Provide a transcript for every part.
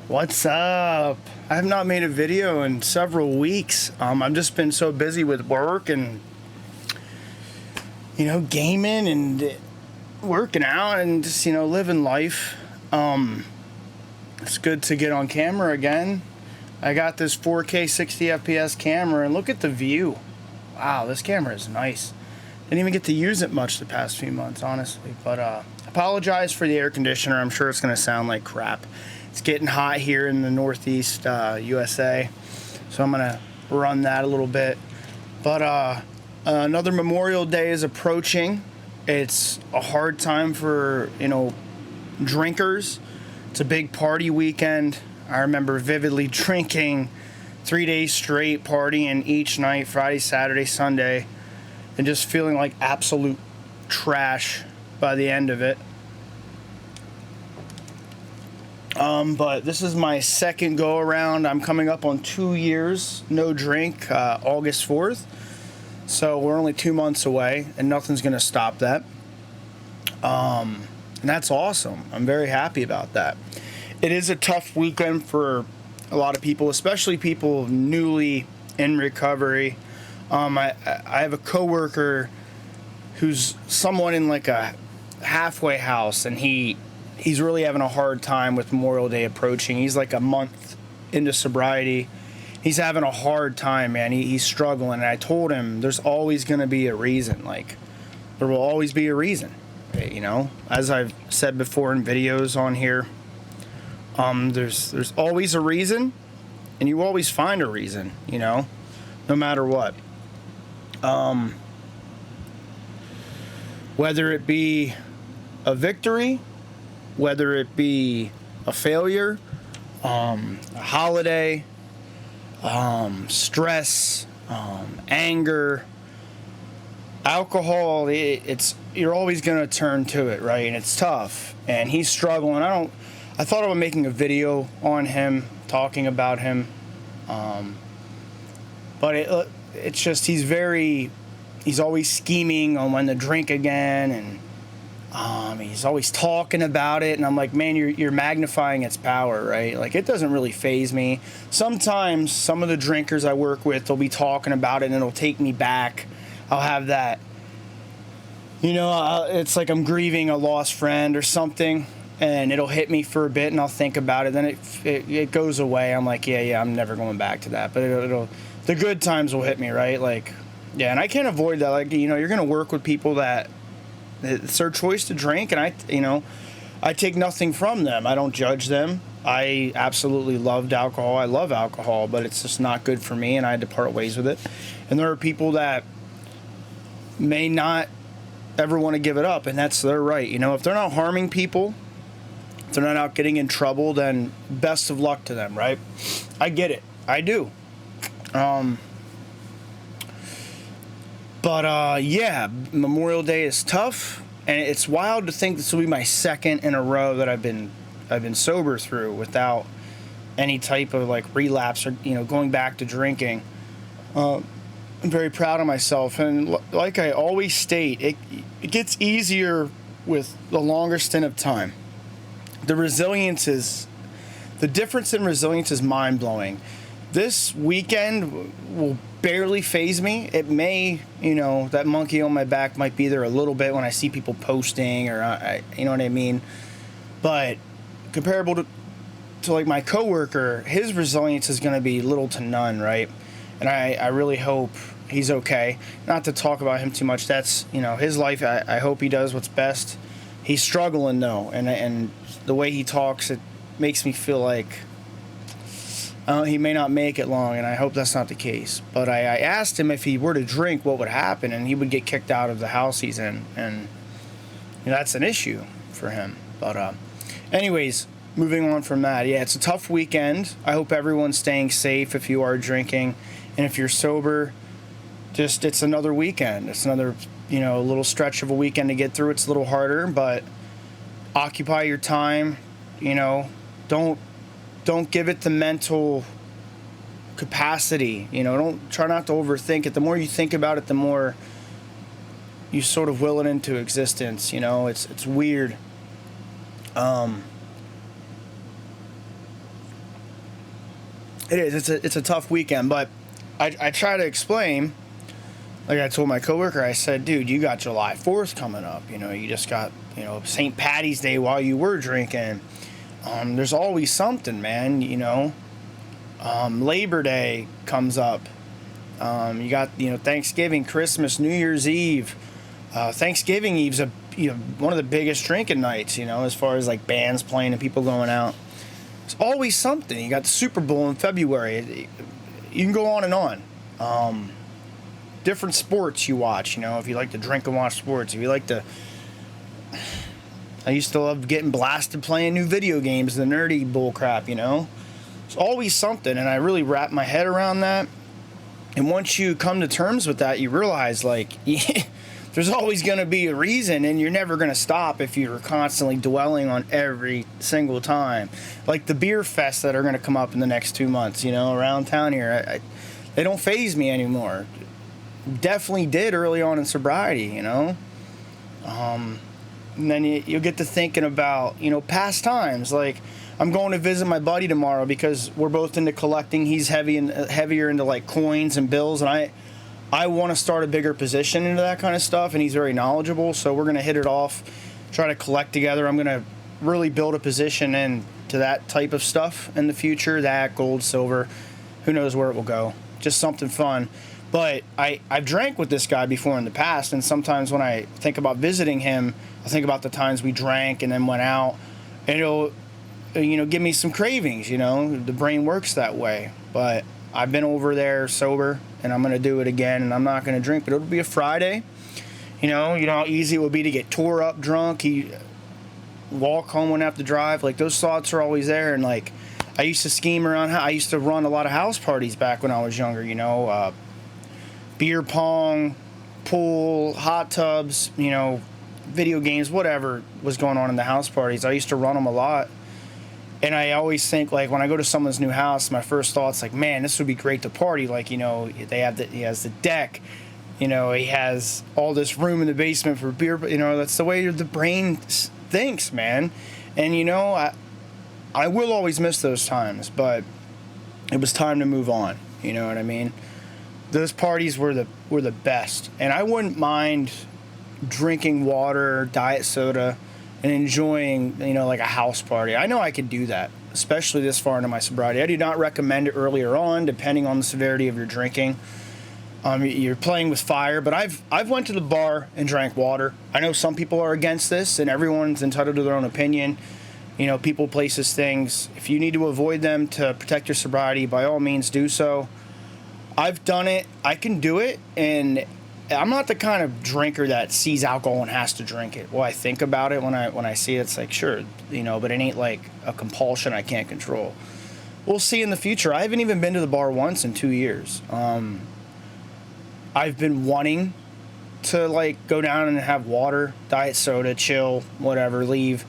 What's up? I have not made a video in several weeks. I've just been so busy with work and, gaming and working out and just, living life. It's good to get on camera again. I got this 4K 60 FPS camera and look at the view. Wow, this camera is nice. Didn't even get to use it much the past few months, honestly. But apologize for the air conditioner. I'm sure it's going to sound like crap. It's getting hot here in the Northeast USA, so I'm going to run that a little bit. But another Memorial Day is approaching. It's a hard time for, drinkers. It's a big party weekend. I remember vividly drinking 3 days straight, partying each night, Friday, Saturday, Sunday, and just feeling like absolute trash by the end of it. But this is my second go around. I'm coming up on 2 years, no drink, August 4th. So we're only 2 months away, and nothing's going to stop that. And that's awesome. I'm very happy about that. It is a tough weekend for a lot of people, especially people newly in recovery. I have a coworker who's someone in like a halfway house, and he's really having a hard time with Memorial Day approaching. He's like a month into sobriety. He's having a hard time, man. He's struggling. And I told him there's always going to be a reason. Like, there will always be a reason, As I've said before in videos on here, there's always a reason, and you always find a reason, no matter what. Whether it be a victory, whether it be a failure, a holiday, stress, anger, alcohol, you're always going to turn to it, right? And it's tough. And he's struggling. I thought about making a video on him, talking about him. But it's just he's always scheming on when to drink again, and he's always talking about it, and I'm like, man, you're magnifying its power, right? Like, it doesn't really faze me. Sometimes some of the drinkers I work with, they'll be talking about it, and it'll take me back. I'll have that, it's like I'm grieving a lost friend or something, and it'll hit me for a bit, and I'll think about it. Then it goes away. I'm like, yeah, I'm never going back to that. But the good times will hit me, right? Like, yeah, and I can't avoid that. Like, you're going to work with people that it's their choice to drink, and I take nothing from them. I don't judge them. I absolutely loved alcohol. I love alcohol, but it's just not good for me, and I had to part ways with it. And there are people that may not ever want to give it up, and that's their right. If they're not harming people, if they're not out getting in trouble, then best of luck to them, right? I get it. I do. But yeah, Memorial Day is tough, and it's wild to think this will be my second in a row that I've been sober through without any type of like relapse or going back to drinking. I'm very proud of myself, and like I always state, it gets easier with the longer stint of time. The difference in resilience is mind blowing. This weekend will barely faze me. It may, that monkey on my back might be there a little bit when I see people posting, or you know what I mean. But comparable to like my coworker, his resilience is going to be little to none, right? And I really hope he's okay. Not to talk about him too much. That's his life. I hope he does what's best. He's struggling though, and the way he talks, it makes me feel like he may not make it long, and I hope that's not the case. But I asked him if he were to drink, what would happen, and he would get kicked out of the house he's in, and that's an issue for him. But anyways, moving on from that, yeah, it's a tough weekend. I hope everyone's staying safe if you are drinking, and if you're sober, it's another weekend. It's another, little stretch of a weekend to get through. It's a little harder, but occupy your time, Don't give it the mental capacity. Don't try not to overthink it. The more you think about it, the more you sort of will it into existence. It's weird. It is. It's a tough weekend, but I try to explain. Like I told my coworker, I said, dude, you got July 4th coming up. You know, you just got, St. Patty's Day while you were drinking. There's always something, man, Labor Day comes up. You got, Thanksgiving, Christmas, New Year's Eve. Thanksgiving Eve's one of the biggest drinking nights, as far as like bands playing and people going out. It's always something. You got the Super Bowl in February. You can go on and on. Different sports you watch, if you like to drink and watch sports, if you like to... I used to love getting blasted playing new video games, the nerdy bull crap, It's always something, and I really wrap my head around that. And once you come to terms with that, you realize, there's always going to be a reason, and you're never going to stop if you're constantly dwelling on every single time. Like the beer fests that are going to come up in the next 2 months, around town here. They don't faze me anymore. Definitely did early on in sobriety, And then you'll get to thinking about, past times. Like, I'm going to visit my buddy tomorrow because we're both into collecting. He's heavier into, like, coins and bills, and I want to start a bigger position into that kind of stuff, and he's very knowledgeable, so we're going to hit it off, try to collect together. I'm going to really build a position into that type of stuff in the future, that, gold, silver, who knows where it will go. Just something fun. But I've drank with this guy before in the past, and sometimes when I think about visiting him, I think about the times we drank and then went out, and it'll, give me some cravings, The brain works that way. But I've been over there sober, and I'm going to do it again, and I'm not going to drink, but it'll be a Friday. You know how easy it would be to get tore up drunk, walk home, wouldn't have to drive. Like, those thoughts are always there, and, like, I used to scheme around. I used to run a lot of house parties back when I was younger, beer pong, pool, hot tubs, video games, whatever was going on in the house parties. I used to run them a lot. And I always think, like, when I go to someone's new house, my first thought's like, man, this would be great to party. Like, he has the deck, he has all this room in the basement for beer. That's the way the brain thinks, man. And, I will always miss those times, but it was time to move on. You know what I mean? Those parties were the best, and I wouldn't mind drinking water, diet soda, and enjoying, like a house party. I know I could do that, especially this far into my sobriety. I do not recommend it earlier on, depending on the severity of your drinking. You're playing with fire, but I've went to the bar and drank water. I know some people are against this, and everyone's entitled to their own opinion. People, places, things. If you need to avoid them to protect your sobriety, by all means do so. I've done it. I can do it, and I'm not the kind of drinker that sees alcohol and has to drink it. Well, I think about it when I see it. It's like, sure, but it ain't like a compulsion I can't control. We'll see in the future. I haven't even been to the bar once in 2 years. I've been wanting to, like, go down and have water, diet soda, chill, whatever, leave.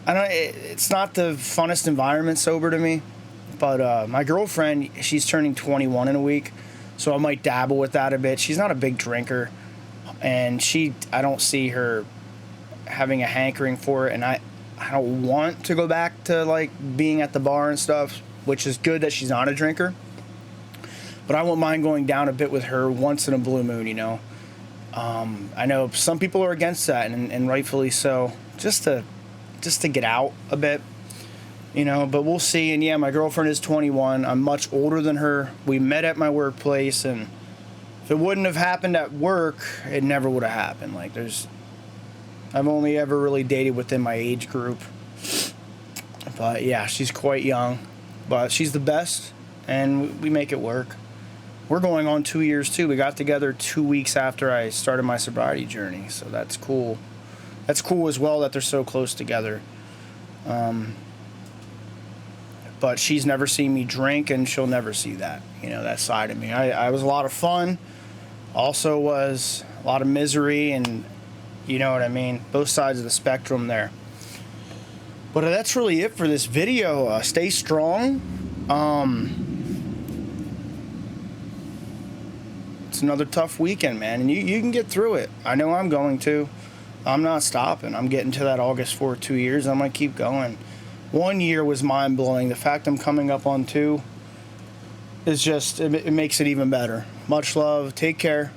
It's not the funnest environment sober to me. But my girlfriend, she's turning 21 in a week, so I might dabble with that a bit. She's not a big drinker, and I don't see her having a hankering for it, and I don't want to go back to, like, being at the bar and stuff, which is good that she's not a drinker. But I won't mind going down a bit with her once in a blue moon, I know some people are against that, and rightfully so, just to get out a bit. But we'll see. And yeah, my girlfriend is 21. I'm much older than her. We met at my workplace, and if it wouldn't have happened at work, it never would have happened. Like, I've only ever really dated within my age group. But yeah, she's quite young, but she's the best, and we make it work. We're going on 2 years too. We got together 2 weeks after I started my sobriety journey, so that's cool. That's cool as well that they're so close together. But she's never seen me drink, and she'll never see that, that side of me. I was a lot of fun, also was a lot of misery, and you know what I mean, both sides of the spectrum there. But that's really it for this video. Stay strong. It's another tough weekend, man, and you can get through it. I know I'm going to. I'm not stopping. I'm getting to that August 4th, 2 years. I'm going to keep going. 1 year was mind-blowing. The fact I'm coming up on 2, it's just, it makes it even better. Much love. Take care.